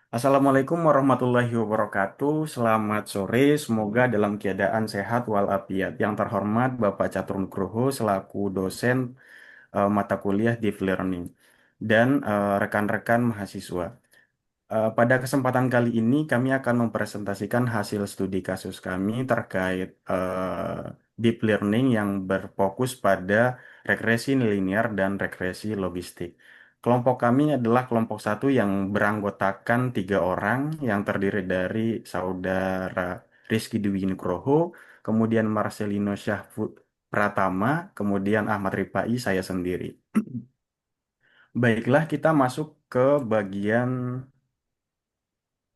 Assalamualaikum warahmatullahi wabarakatuh. Selamat sore, semoga dalam keadaan sehat walafiat. Yang terhormat Bapak Catur Nugroho selaku dosen mata kuliah Deep Learning dan rekan-rekan mahasiswa. Pada kesempatan kali ini kami akan mempresentasikan hasil studi kasus kami terkait Deep Learning yang berfokus pada regresi linear dan regresi logistik. Kelompok kami adalah kelompok satu yang beranggotakan 3 orang yang terdiri dari saudara Rizky Dwi Nugroho, kemudian Marcelino Pratama, kemudian Ahmad Rifai, saya sendiri. Baiklah, kita masuk ke bagian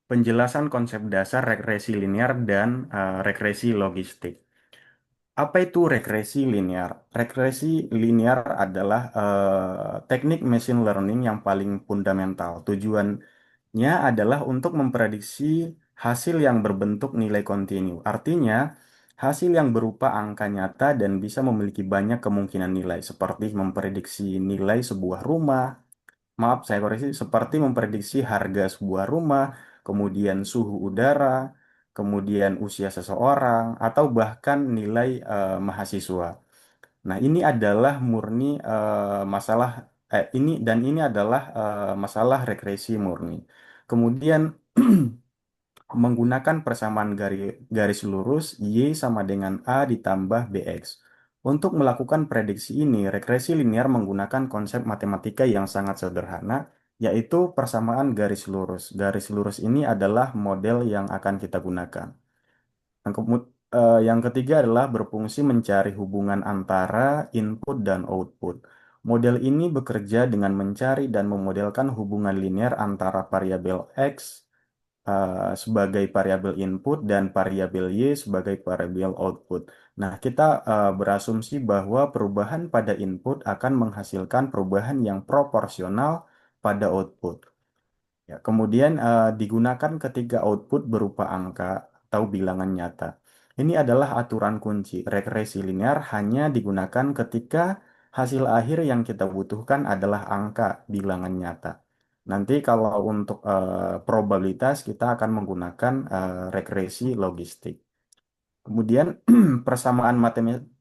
penjelasan konsep dasar regresi linear dan regresi logistik. Apa itu regresi linear? Regresi linear adalah teknik machine learning yang paling fundamental. Tujuannya adalah untuk memprediksi hasil yang berbentuk nilai kontinu. Artinya, hasil yang berupa angka nyata dan bisa memiliki banyak kemungkinan nilai, seperti memprediksi nilai sebuah rumah, maaf, saya koreksi, seperti memprediksi harga sebuah rumah, kemudian suhu udara, kemudian usia seseorang, atau bahkan nilai mahasiswa. Nah, ini adalah murni masalah ini adalah masalah regresi murni. Kemudian menggunakan persamaan garis lurus Y sama dengan A ditambah BX. Untuk melakukan prediksi ini, regresi linear menggunakan konsep matematika yang sangat sederhana, yaitu persamaan garis lurus. Garis lurus ini adalah model yang akan kita gunakan. Yang ketiga adalah berfungsi mencari hubungan antara input dan output. Model ini bekerja dengan mencari dan memodelkan hubungan linear antara variabel X sebagai variabel input dan variabel Y sebagai variabel output. Nah, kita berasumsi bahwa perubahan pada input akan menghasilkan perubahan yang proporsional pada output. Ya, kemudian digunakan ketika output berupa angka atau bilangan nyata. Ini adalah aturan kunci. Regresi linear hanya digunakan ketika hasil akhir yang kita butuhkan adalah angka bilangan nyata. Nanti kalau untuk probabilitas kita akan menggunakan regresi logistik. Kemudian persamaan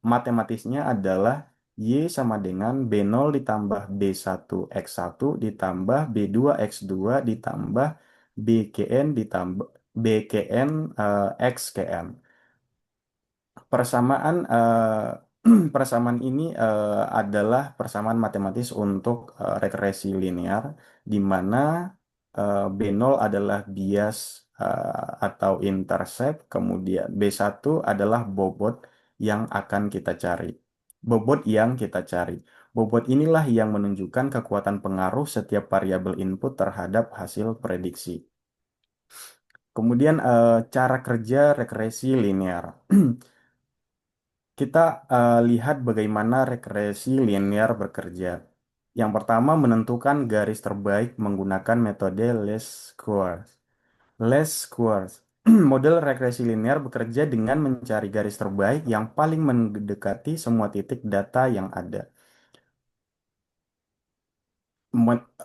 matematisnya adalah Y sama dengan B0 ditambah B1 X1 ditambah B2 X2 ditambah BKN ditambah BKN XKN. Persamaan persamaan ini adalah persamaan matematis untuk regresi linear di mana B0 adalah bias atau intercept, kemudian B1 adalah bobot yang akan kita cari. Bobot yang kita cari. Bobot inilah yang menunjukkan kekuatan pengaruh setiap variabel input terhadap hasil prediksi. Kemudian cara kerja regresi linear. Kita lihat bagaimana regresi linear bekerja. Yang pertama, menentukan garis terbaik menggunakan metode least squares. Least squares. Model regresi linear bekerja dengan mencari garis terbaik yang paling mendekati semua titik data yang ada.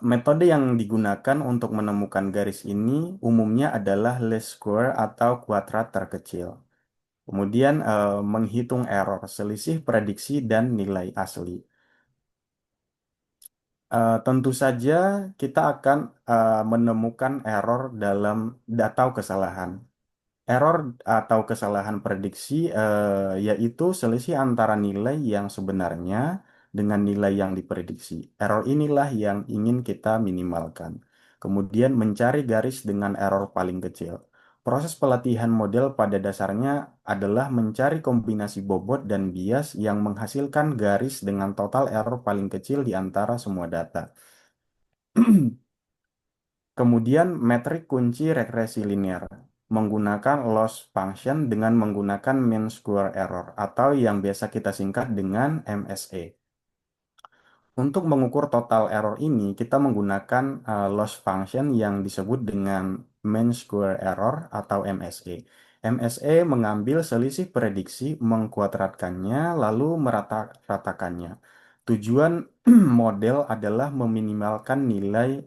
Metode yang digunakan untuk menemukan garis ini umumnya adalah least square atau kuadrat terkecil. Kemudian menghitung error, selisih prediksi dan nilai asli. Tentu saja kita akan menemukan error dalam data atau kesalahan. Error atau kesalahan prediksi yaitu selisih antara nilai yang sebenarnya dengan nilai yang diprediksi. Error inilah yang ingin kita minimalkan. Kemudian mencari garis dengan error paling kecil. Proses pelatihan model pada dasarnya adalah mencari kombinasi bobot dan bias yang menghasilkan garis dengan total error paling kecil di antara semua data. Kemudian metrik kunci regresi linear menggunakan loss function dengan menggunakan mean square error atau yang biasa kita singkat dengan MSE. Untuk mengukur total error ini, kita menggunakan loss function yang disebut dengan mean square error atau MSE. MSE mengambil selisih prediksi, mengkuadratkannya, lalu merata-ratakannya. Tujuan model adalah meminimalkan nilai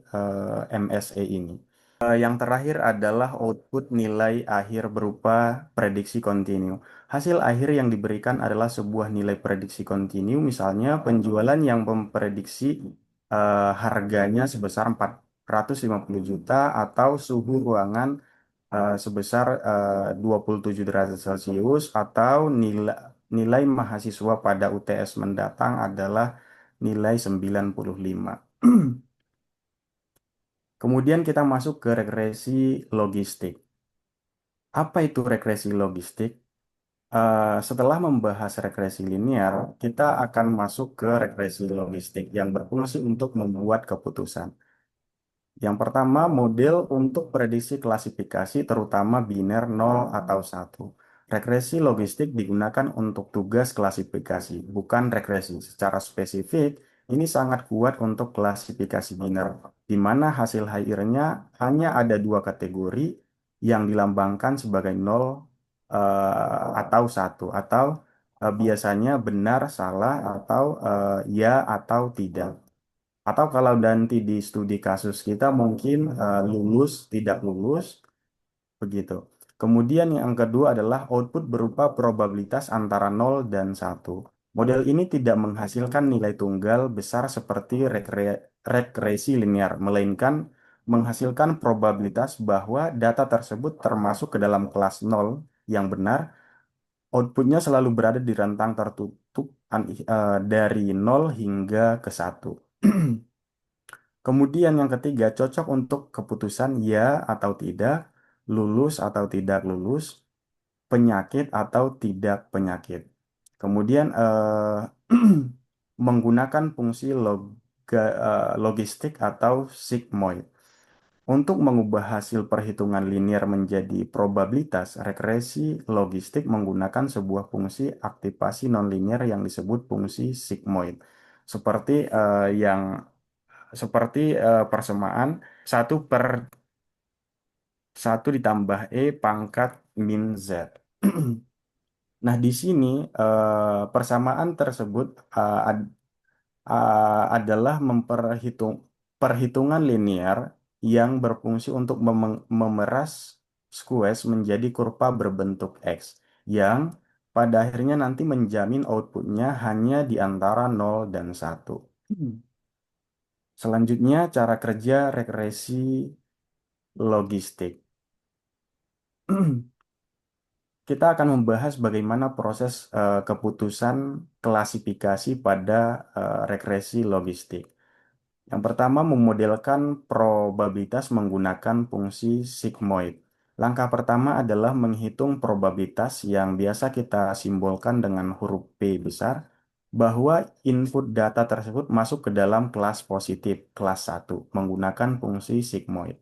MSE ini. Yang terakhir adalah output nilai akhir berupa prediksi kontinu. Hasil akhir yang diberikan adalah sebuah nilai prediksi kontinu, misalnya penjualan yang memprediksi harganya sebesar 450 juta atau suhu ruangan sebesar 27 derajat Celcius atau nilai mahasiswa pada UTS mendatang adalah nilai 95. Kemudian kita masuk ke regresi logistik. Apa itu regresi logistik? Setelah membahas regresi linear, kita akan masuk ke regresi logistik yang berfungsi untuk membuat keputusan. Yang pertama, model untuk prediksi klasifikasi terutama biner 0 atau 1. Regresi logistik digunakan untuk tugas klasifikasi, bukan regresi. Secara spesifik, ini sangat kuat untuk klasifikasi biner, di mana hasil akhirnya hanya ada dua kategori yang dilambangkan sebagai 0 atau 1, atau biasanya benar, salah, atau ya atau tidak. Atau kalau nanti di studi kasus kita mungkin lulus, tidak lulus, begitu. Kemudian yang kedua adalah output berupa probabilitas antara 0 dan 1. Model ini tidak menghasilkan nilai tunggal besar seperti regresi linear, melainkan menghasilkan probabilitas bahwa data tersebut termasuk ke dalam kelas 0 yang benar. Outputnya selalu berada di rentang tertutup dari 0 hingga ke 1. Kemudian yang ketiga, cocok untuk keputusan ya atau tidak, lulus atau tidak lulus, penyakit atau tidak penyakit. Kemudian menggunakan fungsi logistik atau sigmoid. Untuk mengubah hasil perhitungan linear menjadi probabilitas, regresi logistik menggunakan sebuah fungsi aktivasi nonlinear yang disebut fungsi sigmoid. Seperti persamaan 1/1 ditambah E pangkat min Z. Nah, di sini persamaan tersebut adalah perhitungan linear yang berfungsi untuk memeras squash menjadi kurva berbentuk X yang pada akhirnya nanti menjamin outputnya hanya di antara 0 dan 1. Selanjutnya, cara kerja regresi logistik. Kita akan membahas bagaimana proses keputusan klasifikasi pada regresi logistik. Yang pertama, memodelkan probabilitas menggunakan fungsi sigmoid. Langkah pertama adalah menghitung probabilitas yang biasa kita simbolkan dengan huruf P besar, bahwa input data tersebut masuk ke dalam kelas positif, kelas 1, menggunakan fungsi sigmoid.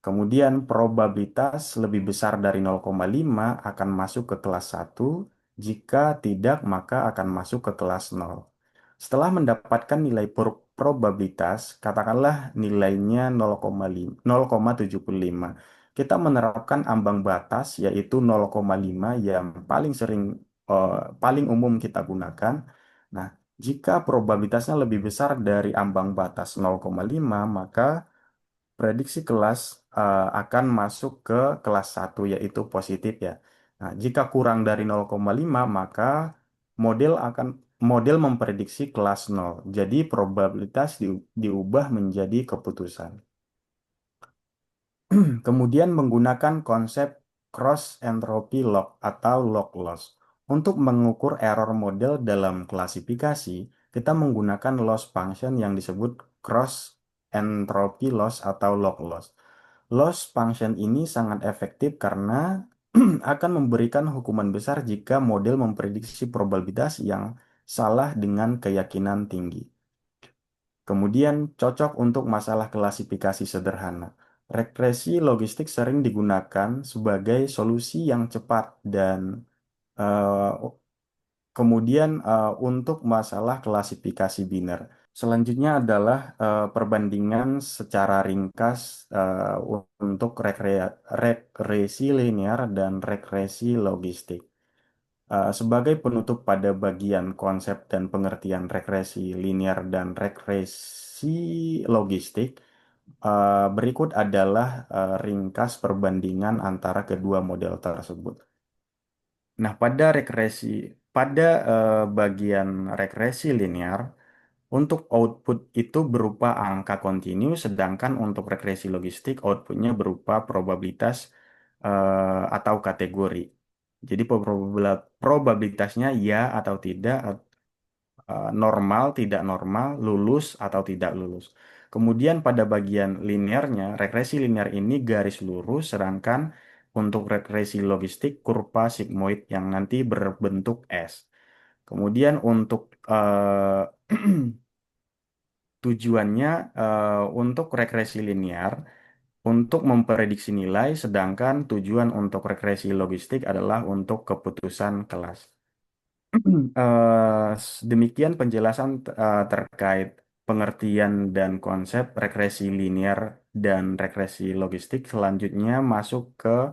Kemudian probabilitas lebih besar dari 0,5 akan masuk ke kelas 1, jika tidak maka akan masuk ke kelas 0. Setelah mendapatkan nilai probabilitas, katakanlah nilainya 0,5, 0,75. Kita menerapkan ambang batas yaitu 0,5 yang paling umum kita gunakan. Nah, jika probabilitasnya lebih besar dari ambang batas 0,5, maka prediksi kelas akan masuk ke kelas 1 yaitu positif ya. Nah, jika kurang dari 0,5 maka model akan model memprediksi kelas 0. Jadi probabilitas diubah menjadi keputusan. Kemudian menggunakan konsep cross entropy log atau log loss. Untuk mengukur error model dalam klasifikasi, kita menggunakan loss function yang disebut cross entropy loss atau log loss. Loss function ini sangat efektif karena akan memberikan hukuman besar jika model memprediksi probabilitas yang salah dengan keyakinan tinggi. Kemudian cocok untuk masalah klasifikasi sederhana. Regresi logistik sering digunakan sebagai solusi yang cepat dan eh, kemudian untuk masalah klasifikasi biner. Selanjutnya adalah perbandingan secara ringkas untuk regresi linear dan regresi logistik. Sebagai penutup pada bagian konsep dan pengertian regresi linear dan regresi logistik, Berikut adalah ringkas perbandingan antara kedua model tersebut. Nah, pada bagian regresi linear, untuk output itu berupa angka kontinu, sedangkan untuk regresi logistik outputnya berupa probabilitas atau kategori. Jadi probabilitasnya ya atau tidak, normal, tidak normal, lulus atau tidak lulus. Kemudian pada bagian linearnya, regresi linear ini garis lurus, sedangkan untuk regresi logistik kurva sigmoid yang nanti berbentuk S. Kemudian untuk tujuannya untuk regresi linear untuk memprediksi nilai, sedangkan tujuan untuk regresi logistik adalah untuk keputusan kelas. Demikian penjelasan terkait pengertian dan konsep regresi linear dan regresi logistik. Selanjutnya masuk ke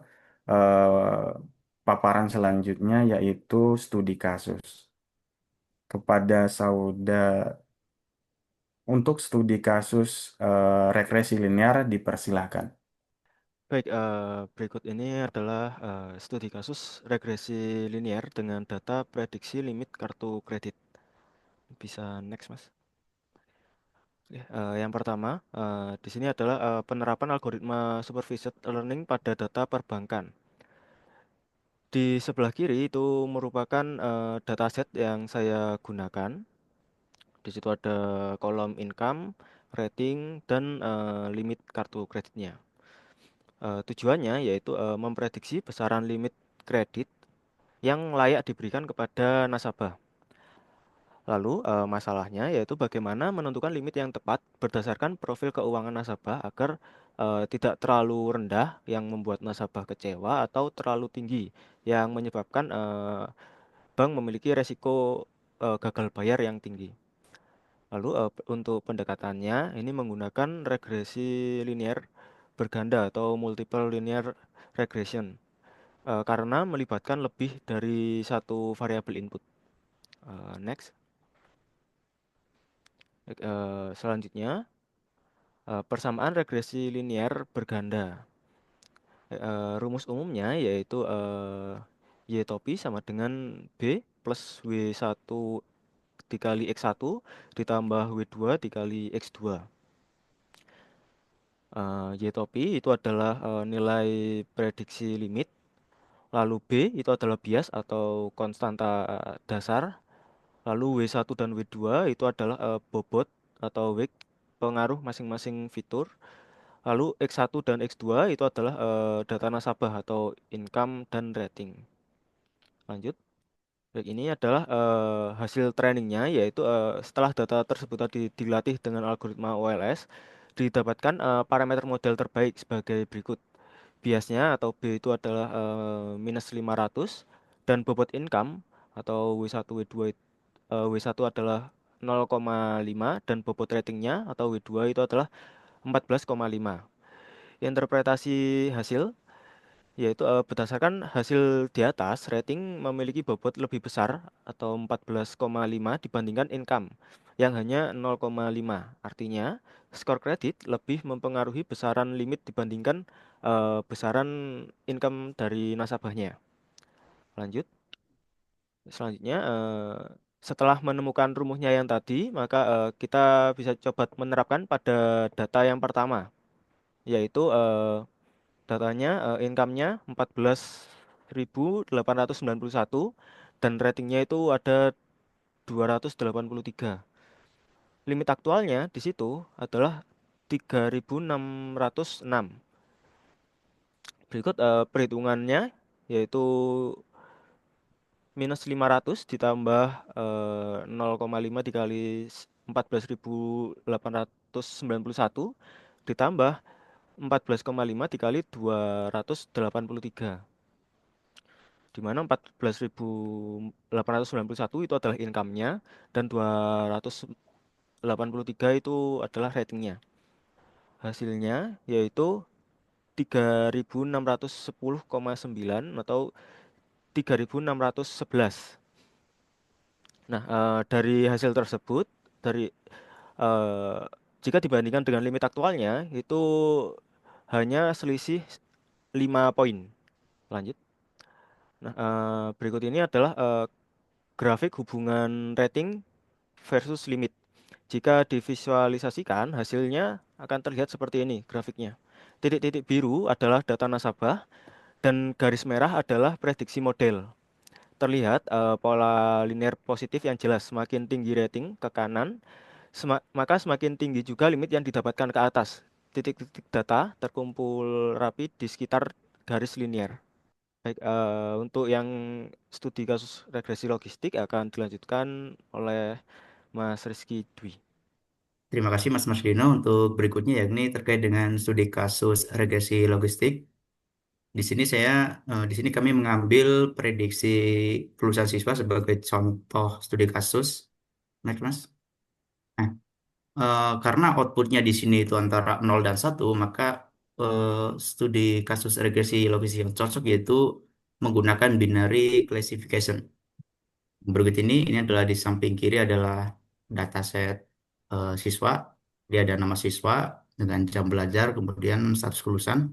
paparan selanjutnya yaitu studi kasus. Kepada untuk studi kasus regresi linear dipersilahkan. Baik, berikut ini adalah studi kasus regresi linear dengan data prediksi limit kartu kredit. Bisa next, Mas. Oke, yang pertama, di sini adalah penerapan algoritma supervised learning pada data perbankan. Di sebelah kiri itu merupakan dataset yang saya gunakan. Di situ ada kolom income, rating, dan limit kartu kreditnya. Tujuannya yaitu memprediksi besaran limit kredit yang layak diberikan kepada nasabah. Lalu masalahnya yaitu bagaimana menentukan limit yang tepat berdasarkan profil keuangan nasabah agar tidak terlalu rendah yang membuat nasabah kecewa atau terlalu tinggi yang menyebabkan bank memiliki resiko gagal bayar yang tinggi. Lalu untuk pendekatannya ini menggunakan regresi linear berganda atau multiple linear regression karena melibatkan lebih dari satu variabel input. Next. Selanjutnya, persamaan regresi linear berganda. Rumus umumnya yaitu Y topi sama dengan B plus W1 dikali X1 ditambah W2 dikali X2. Y topi itu adalah nilai prediksi limit, lalu B itu adalah bias atau konstanta dasar, lalu W1 dan W2 itu adalah bobot atau weight pengaruh masing-masing fitur. Lalu X1 dan X2 itu adalah data nasabah atau income dan rating. Lanjut. Baik, ini adalah hasil trainingnya, yaitu setelah data tersebut tadi dilatih dengan algoritma OLS, didapatkan parameter model terbaik sebagai berikut. Biasnya atau B itu adalah minus 500 dan bobot income atau W1 W2 W1 adalah 0,5 dan bobot ratingnya atau W2 itu adalah 14,5. Interpretasi hasil yaitu berdasarkan hasil di atas, rating memiliki bobot lebih besar atau 14,5 dibandingkan income yang hanya 0,5. Artinya, skor kredit lebih mempengaruhi besaran limit dibandingkan besaran income dari nasabahnya. Lanjut. Selanjutnya, setelah menemukan rumusnya yang tadi, maka kita bisa coba menerapkan pada data yang pertama, yaitu datanya income-nya 14.891 dan ratingnya itu ada 283. Limit aktualnya di situ adalah 3.606. Berikut perhitungannya yaitu minus 500 ditambah 0,5 dikali 14.891 ditambah 14,5 dikali 283, di mana 14.891 itu adalah income-nya dan 283 itu adalah ratingnya. Hasilnya yaitu 3.610,9 atau 3.611. Nah, dari hasil tersebut, dari Jika dibandingkan dengan limit aktualnya, itu hanya selisih 5 poin. Lanjut. Nah, berikut ini adalah grafik hubungan rating versus limit. Jika divisualisasikan, hasilnya akan terlihat seperti ini grafiknya. Titik-titik biru adalah data nasabah dan garis merah adalah prediksi model. Terlihat pola linear positif yang jelas. Semakin tinggi rating ke kanan, maka semakin tinggi juga limit yang didapatkan ke atas. Titik-titik data terkumpul rapi di sekitar garis linear. Baik, untuk yang studi kasus regresi logistik akan dilanjutkan oleh Mas Rizky Dwi. Terima kasih Mas Dino untuk berikutnya yakni terkait dengan studi kasus regresi logistik. Di sini kami mengambil prediksi kelulusan siswa sebagai contoh studi kasus. Next, Mas. Nah, karena outputnya di sini itu antara 0 dan 1, maka eh, studi kasus regresi logistik yang cocok yaitu menggunakan binary classification. Berikut ini adalah di samping kiri adalah dataset siswa. Dia ada nama siswa dengan jam belajar, kemudian status kelulusan.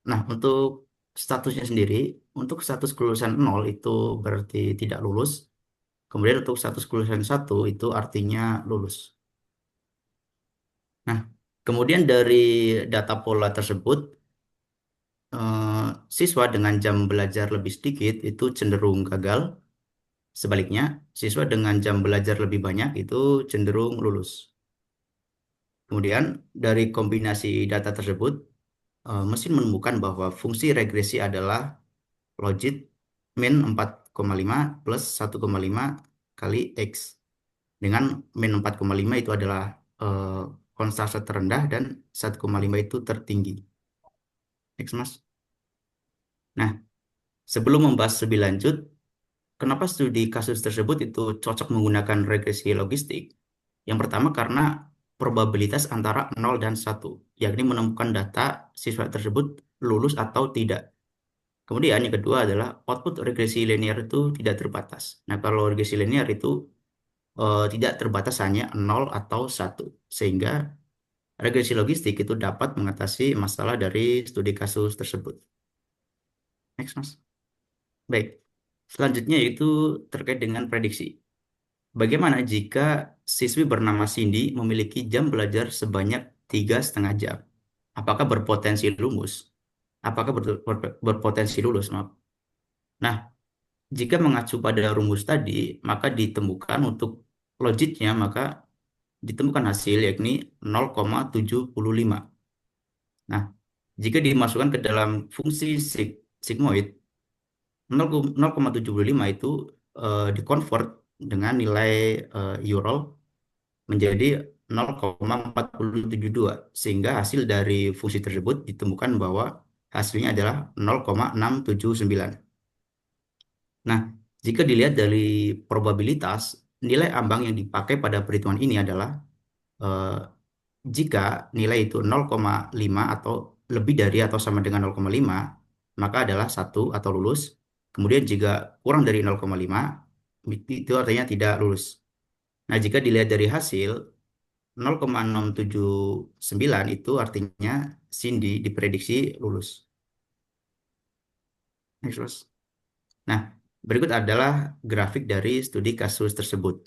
Nah, untuk statusnya sendiri, untuk status kelulusan 0 itu berarti tidak lulus. Kemudian untuk status kelulusan 1 itu artinya lulus. Nah, kemudian dari data pola tersebut, siswa dengan jam belajar lebih sedikit itu cenderung gagal. Sebaliknya, siswa dengan jam belajar lebih banyak itu cenderung lulus. Kemudian, dari kombinasi data tersebut, mesin menemukan bahwa fungsi regresi adalah logit min 4,5 plus 1,5 kali X. Dengan min 4,5 itu adalah eh, konstanta terendah dan 1,5 itu tertinggi. X, Mas. Nah, sebelum membahas lebih lanjut, kenapa studi kasus tersebut itu cocok menggunakan regresi logistik? Yang pertama karena probabilitas antara 0 dan 1, yakni menemukan data siswa tersebut lulus atau tidak. Kemudian yang kedua adalah output regresi linear itu tidak terbatas. Nah, kalau regresi linear itu tidak terbatas hanya 0 atau 1, sehingga regresi logistik itu dapat mengatasi masalah dari studi kasus tersebut. Next, Mas. Baik. Selanjutnya yaitu terkait dengan prediksi. Bagaimana jika siswi bernama Cindy memiliki jam belajar sebanyak 3,5 jam? Apakah berpotensi lulus? Apakah berpotensi lulus? Maaf. Nah, jika mengacu pada rumus tadi, maka ditemukan untuk logiknya, maka ditemukan hasil yakni 0,75. Nah, jika dimasukkan ke dalam fungsi sigmoid, 0,75 itu dikonvert dengan nilai Euro menjadi 0,4072, sehingga hasil dari fungsi tersebut ditemukan bahwa hasilnya adalah 0,679. Nah, jika dilihat dari probabilitas, nilai ambang yang dipakai pada perhitungan ini adalah eh, jika nilai itu 0,5 atau lebih dari atau sama dengan 0,5, maka adalah satu atau lulus. Kemudian jika kurang dari 0,5, itu artinya tidak lulus. Nah, jika dilihat dari hasil 0,679 itu artinya Cindy diprediksi lulus. Next, Mas. Nah, berikut adalah grafik dari studi kasus tersebut.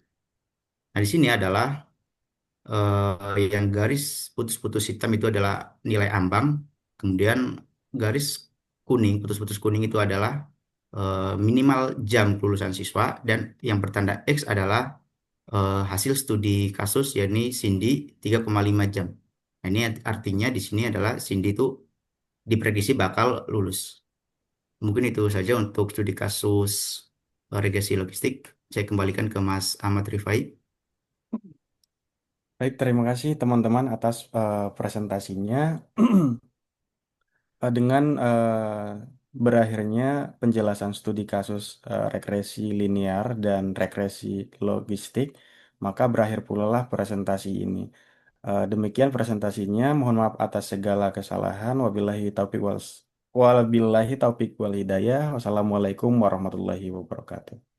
Nah, di sini adalah yang garis putus-putus hitam itu adalah nilai ambang, kemudian garis kuning, putus-putus kuning itu adalah minimal jam kelulusan siswa, dan yang bertanda X adalah hasil studi kasus, yakni Cindy 3,5 jam. Nah, ini artinya di sini adalah Cindy itu diprediksi bakal lulus. Mungkin itu saja untuk studi kasus regresi logistik. Saya kembalikan ke Mas Ahmad Rifai. Baik, terima kasih teman-teman atas presentasinya. Dengan berakhirnya penjelasan studi kasus regresi linear dan regresi logistik, maka berakhir pula lah presentasi ini. Demikian presentasinya. Mohon maaf atas segala kesalahan. Wabillahi taufiq wal hidayah. Wassalamualaikum warahmatullahi wabarakatuh.